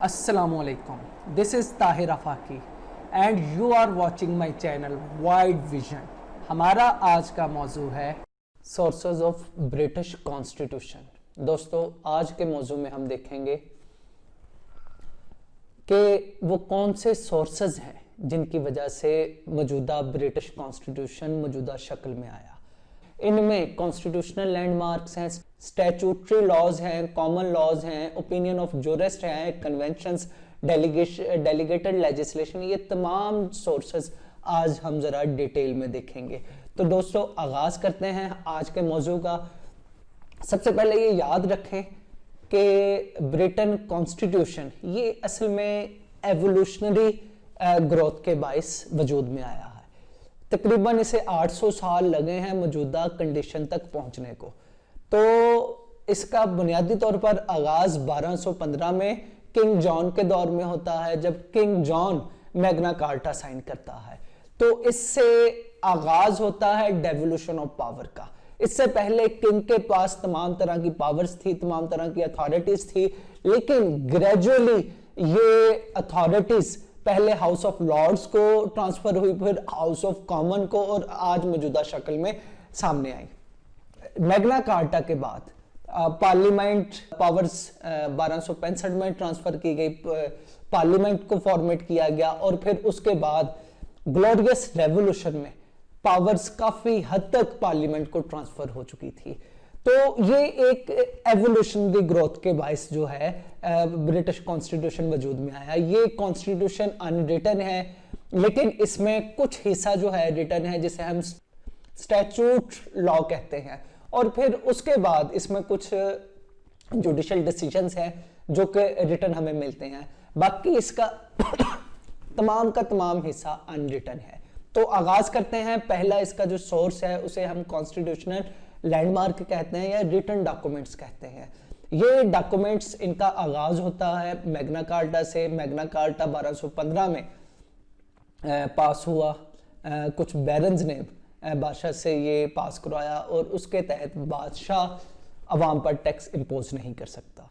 Assalamualaikum. This is Tahir Afaki and you are watching my channel Wide Vision. हमारा आज का मौजू है सोर्सेज ऑफ ब्रिटिश कॉन्स्टिट्यूशन। दोस्तों, आज के मौजू में हम देखेंगे कि वो कौन से सोर्सेज हैं जिनकी वजह से मौजूदा ब्रिटिश कॉन्स्टिट्यूशन मौजूदा शक्ल में आया। इनमें कॉन्स्टिट्यूशनल लैंडमार्क्स हैं, स्टैट्यूटरी लॉज हैं, कॉमन लॉज हैं, ओपिनियन ऑफ जूरिस्ट हैं, कन्वेंशंस, डेलीगेटेड लेजिस्लेशन, ये तमाम सोर्सेज आज हम जरा डिटेल में देखेंगे। तो दोस्तों, आगाज करते हैं आज के मौजू का। सबसे पहले ये याद रखें कि ब्रिटेन कॉन्स्टिट्यूशन ये असल में एवोल्यूशनरी ग्रोथ के बाइस वजूद में आया है। तकरीबन इसे 800 साल लगे हैं मौजूदा कंडीशन तक पहुंचने को। तो इसका बुनियादी तौर पर आगाज 1215 में किंग जॉन के दौर में होता है, जब King John Magna Carta sign करता है। तो इससे आगाज होता है डेवोल्यूशन ऑफ पावर का। इससे पहले किंग के पास तमाम तरह की पावर्स थी, तमाम तरह की अथॉरिटीज थी, लेकिन ग्रेजुअली ये अथॉरिटीज पहले हाउस ऑफ लॉर्ड्स को ट्रांसफर हुई, फिर हाउस ऑफ कॉमन को, और आज मौजूदा शक्ल में सामने आई। मैग्ना कार्टा के बाद पार्लियामेंट पावर्स 1265 में ट्रांसफर की गई, पार्लियामेंट को फॉर्मेट किया गया, और फिर उसके बाद ग्लोरियस रेवोल्यूशन में पावर्स काफी हद तक पार्लियामेंट को ट्रांसफर हो चुकी थी। तो ये एक एवोल्यूशनरी ग्रोथ के बाइस जो है ब्रिटिश कॉन्स्टिट्यूशन वजूद में आया। ये कॉन्स्टिट्यूशन अनरिटन है, लेकिन इसमें कुछ हिस्सा जो है रिटन है, जिसे हम स्टैट्यूट लॉ कहते हैं, और फिर उसके बाद इसमें कुछ जुडिशियल डिसीजंस हैं जो कि रिटन हमें मिलते हैं। बाकी इसका तमाम का तमाम हिस्सा अनरिटन है। तो आगाज करते हैं। पहला इसका जो सोर्स है उसे हम कॉन्स्टिट्यूशनल लैंडमार्क कहते हैं या रिटन डॉक्यूमेंट्स कहते हैं। ये डॉक्यूमेंट्स, इनका आगाज होता है मैग्ना कार्टा से। मैग्ना कार्टा 1215 में पास हुआ। कुछ बैरन्स ने बादशाह से ये पास करवाया, और उसके तहत बादशाह अवाम पर टैक्स इंपोज नहीं कर सकता।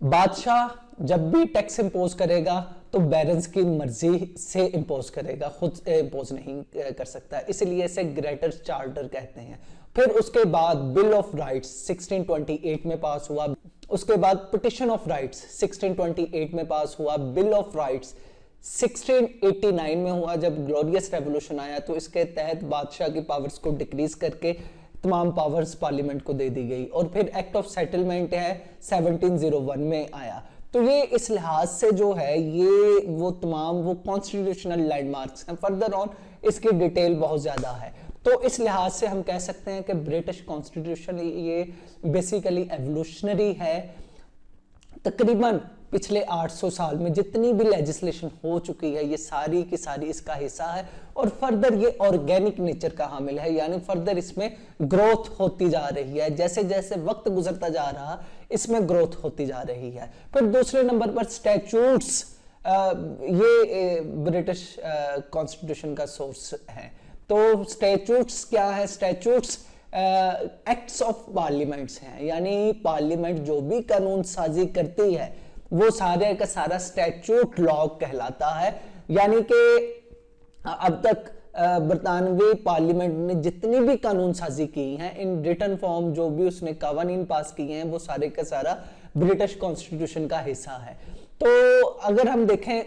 बादशाह जब भी टैक्स इंपोज करेगा तो बैरन्स की मर्जी से इंपोज करेगा, खुद इंपोज नहीं कर सकता, इसलिए इसे ग्रेटर चार्टर कहते हैं। फिर उसके बाद बिल ऑफ राइट्स 1628 में पास हुआ। उसके बाद पिटिशन ऑफ राइट्स 1628 में पास हुआ। बिल ऑफ राइट्स 1689 में हुआ। जब ग्लोरियस रेवोल्यूशन आया तो इसके तहत बादशाह की पावर्स को डिक्रीज करके तमाम पावर्स पार्लियामेंट को दे दी गई। और फिर एक्ट ऑफ सेटलमेंट है 1701 में आया। तो ये इस लिहाज से जो है ये वो तमाम वो कॉन्स्टिट्यूशनल लैंडमार्क्स हैं। फर्दर ऑन इसकी डिटेल बहुत ज्यादा है। तो इस लिहाज से हम कह सकते हैं कि ब्रिटिश कॉन्स्टिट्यूशन ये बेसिकली एवोल्यूशनरी है। तकरीबन पिछले 800 साल में जितनी भी लेजिस्लेशन हो चुकी है ये सारी की सारी इसका हिस्सा है, और फर्दर ये ऑर्गेनिक नेचर का हामिल है, यानी फर्दर इसमें ग्रोथ होती जा रही है। जैसे जैसे वक्त गुजरता जा रहा इसमें ग्रोथ होती जा रही है। फिर दूसरे नंबर पर स्टैट्यूट्स, ये ब्रिटिश कॉन्स्टिट्यूशन का सोर्स है। तो स्टैट्यूट्स क्या है? स्टैट्यूट्स एक्ट्स ऑफ पार्लियामेंट्स हैं, यानी पार्लियामेंट जो भी कानून साजी करती है वो सारे का सारा स्टैट्यूट लॉ कहलाता है। यानी कि अब तक बरतानवी पार्लियामेंट ने जितनी भी कानून साजी की हैं इन रिटन फॉर्म, जो भी उसने कानून पास किए हैं वो सारे का सारा ब्रिटिश कॉन्स्टिट्यूशन का हिस्सा है। तो अगर हम देखें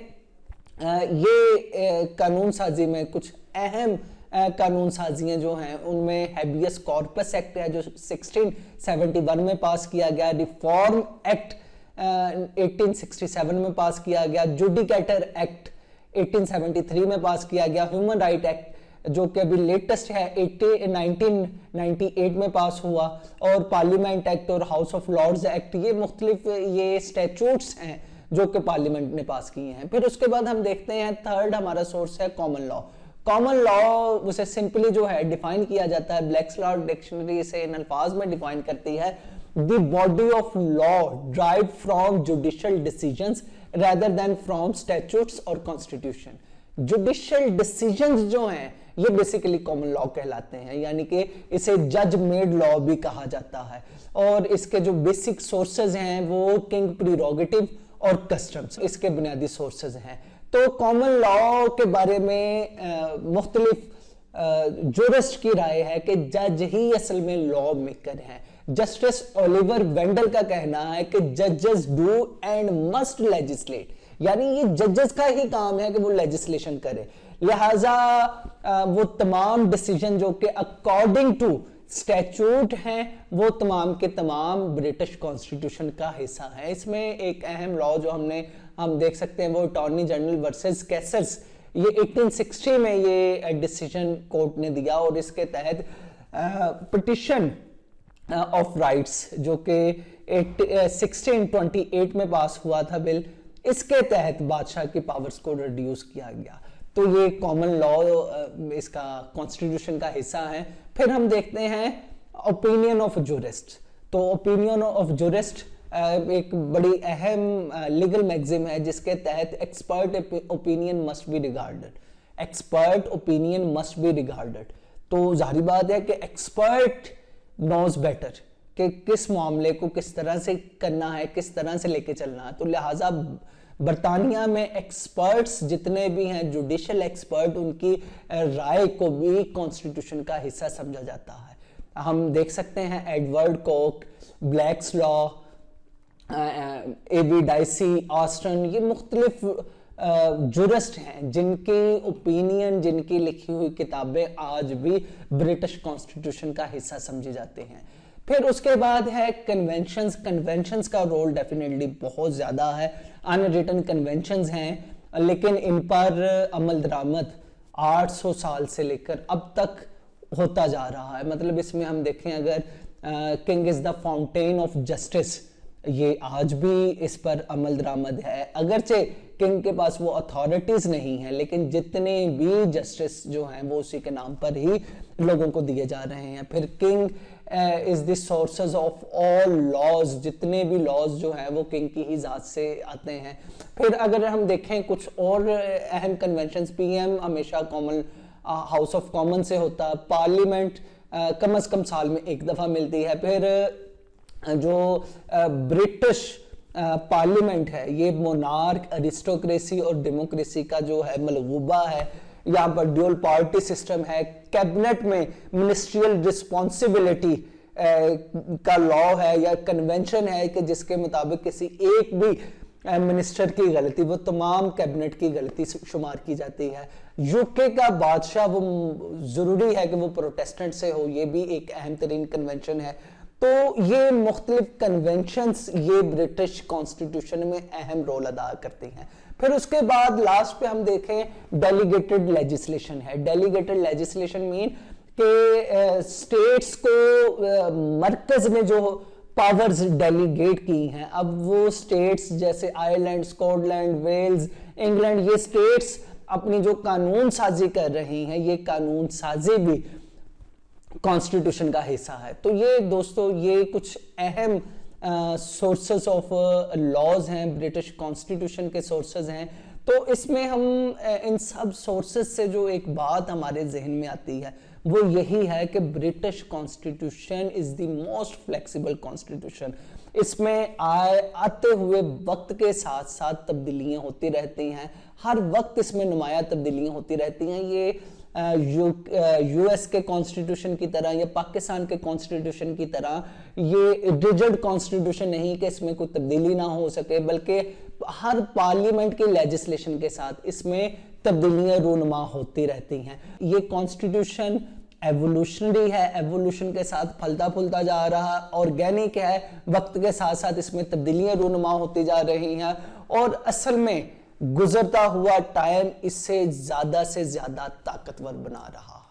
ये कानून साजी में कुछ अहम कानून साजियां जो हैं उनमें हैबियस कॉर्पस एक्ट है जो 1671 में पास किया गया। रिफॉर्म एक्ट 1867 में पास किया गया। जुडिकेटर एक्ट 1873 में पास किया गया। ह्यूमन राइट एक्ट जो कि अभी लेटेस्ट है 1998 में पास हुआ। और पार्लियामेंट एक्ट और हाउस ऑफ लॉर्ड्स एक्ट, ये मुख्तलिफ ये स्टैट्यूट्स हैं जो कि पार्लियामेंट ने पास किए हैं। फिर उसके बाद हम देखते हैं थर्ड हमारा सोर्स है कॉमन लॉ। कॉमन लॉ उसे सिंपली जो है डिफाइन किया जाता है, ब्लैक्स लॉ डिक्शनरी से इन अल्फाज में डिफाइन करती है, the body of law drive from judicial decisions rather than from statutes और कॉन्स्टिट्यूशन। जुडिशियल डिसीजंस जो हैं ये बेसिकली कॉमन लॉ कहलाते हैं, यानी कि इसे जज मेड लॉ भी कहा जाता है। और इसके जो बेसिक सोर्सेज हैं वो किंग प्रीरोगेटिव और कस्टम्स इसके बुनियादी सोर्सेज हैं। तो कॉमन लॉ के बारे में मुख्तलिफ जूरिस्ट की राय है कि जज ही असल में लॉ मेकर हैं। जस्टिस ओलिवर वेंडल का कहना है कि जजेस डू एंड मस्ट लेजिस्लेट, यानी ये जजेस का ही काम है कि वो लेजिस्लेशन करे, लिहाजा वो तमाम डिसीजन जो कि अकॉर्डिंग टू स्टैट्यूट हैं वो तमाम के तमाम ब्रिटिश कॉन्स्टिट्यूशन का हिस्सा है। इसमें एक अहम लॉ जो हम देख सकते हैं वो अटॉर्नी जनरल वर्सेस कैसल्स, ये 1860 में ये डिसीजन कोर्ट ने दिया और इसके तहत पिटिशन ऑफ राइट्स जो कि 1628 में पास हुआ था बिल, इसके तहत बादशाह की पावर्स को रिड्यूस किया गया। तो ये कॉमन लॉ इसका कॉन्स्टिट्यूशन का हिस्सा है। फिर हम देखते हैं ओपिनियन ऑफ जूरिस्ट। तो ओपिनियन ऑफ जूरिस्ट एक बड़ी अहम लीगल मैगजिम है जिसके तहत expert opinion must be regarded, expert opinion must be regarded. तो जाहिर बात है कि एक्सपर्ट नोज बेटर कि किस मामले को किस तरह से करना है, किस तरह से लेके चलना है। तो लिहाजा बरतानिया में एक्सपर्ट्स जितने भी हैं, जुडिशियल एक्सपर्ट, उनकी राय को भी कॉन्स्टिट्यूशन का हिस्सा समझा जाता है। हम देख सकते हैं Edward Coke, Black's law, AB Dicey, Austin, ये मुख्तलिफ जुरिस्ट हैं जिनकी ओपिनियन, जिनकी लिखी हुई किताबें आज भी ब्रिटिश कॉन्स्टिट्यूशन का हिस्सा समझी जाते हैं। फिर उसके बाद है कन्वेंशंस। कन्वेंशंस का रोल डेफिनेटली बहुत ज़्यादा है। अनरिटन कन्वेंशंस हैं लेकिन इन पर अमल दरामद 800 साल से लेकर अब तक होता जा रहा है। मतलब इसमें हम देखें अगर king is the fountain of justice, ये आज भी इस पर अमल दरामद है। अगरचे किंग के पास वो अथॉरिटीज नहीं है लेकिन जितने भी जस्टिस जो हैं वो उसी के नाम पर ही लोगों को दिए जा रहे हैं। फिर king is the sources of all laws, जितने भी लॉज जो हैं वो किंग की ही जात से आते हैं। फिर अगर हम देखें कुछ और अहम कन्वेंशंस, पीएम हमेशा कॉमन हाउस ऑफ कॉमन से होता, पार्लियामेंट कम से कम साल में एक दफ़ा मिलती है। फिर जो ब्रिटिश पार्लियामेंट है ये मोनार्क, अरिस्टोक्रेसी और डेमोक्रेसी का जो है मलगूबा है। यहाँ पर ड्यूल पार्टी सिस्टम है। कैबिनेट में मिनिस्ट्रियल रिस्पॉन्सिबिलिटी का लॉ है या कन्वेंशन है कि जिसके मुताबिक किसी एक भी मिनिस्टर की गलती वो तमाम कैबिनेट की गलती शुमार की जाती है। यूके का बादशाह वो जरूरी है कि वो प्रोटेस्टेंट से हो, ये भी एक अहम तरीन कन्वेंशन है। तो ये मुख्तलिफ कन्वेंशंस ये ब्रिटिश कॉन्स्टिट्यूशन में अहम रोल अदा करती हैं। फिर उसके बाद लास्ट पे हम देखें डेलीगेटेड लेजिस्लेशन है। डेलीगेटेड लेजिस्लेशन मीन के स्टेट्स को मरकज ने जो पावर्स डेलीगेट की हैं, अब वो स्टेट्स जैसे आयरलैंड, स्कॉटलैंड, वेल्स, इंग्लैंड, ये स्टेट्स अपनी जो कानून साजी कर रही हैं, ये कानून साजी भी कॉन्स्टिट्यूशन का हिस्सा है। तो ये दोस्तों ये कुछ अहम सोर्सेस ऑफ लॉज हैं, ब्रिटिश कॉन्स्टिट्यूशन के सोर्सेस हैं। तो इसमें हम इन सब सोर्सेस से जो एक बात हमारे जहन में आती है वो यही है कि British constitution is the most flexible constitution. इसमें आते हुए वक्त के साथ साथ तब्दीलियां होती रहती हैं, हर वक्त इसमें नुमाया तब्दीलियां होती रहती हैं। ये यूएस के कॉन्स्टिट्यूशन की तरह या पाकिस्तान के कॉन्स्टिट्यूशन की तरह ये रिजिड कॉन्स्टिट्यूशन नहीं कि इसमें कोई तब्दीली ना हो सके, बल्कि हर पार्लियामेंट की लेजिस्लेशन के साथ इसमें तब्दीलियां रूनुमा होती रहती हैं। ये कॉन्स्टिट्यूशन एवोल्यूशनरी है, एवोल्यूशन के साथ फलता फूलता जा रहा, ऑर्गेनिक है, वक्त के साथ साथ इसमें तब्दीलियां रूनुमा होती जा रही हैं और असल में गुजरता हुआ टाइम इससे ज्यादा से ज्यादा ताकतवर बना रहा।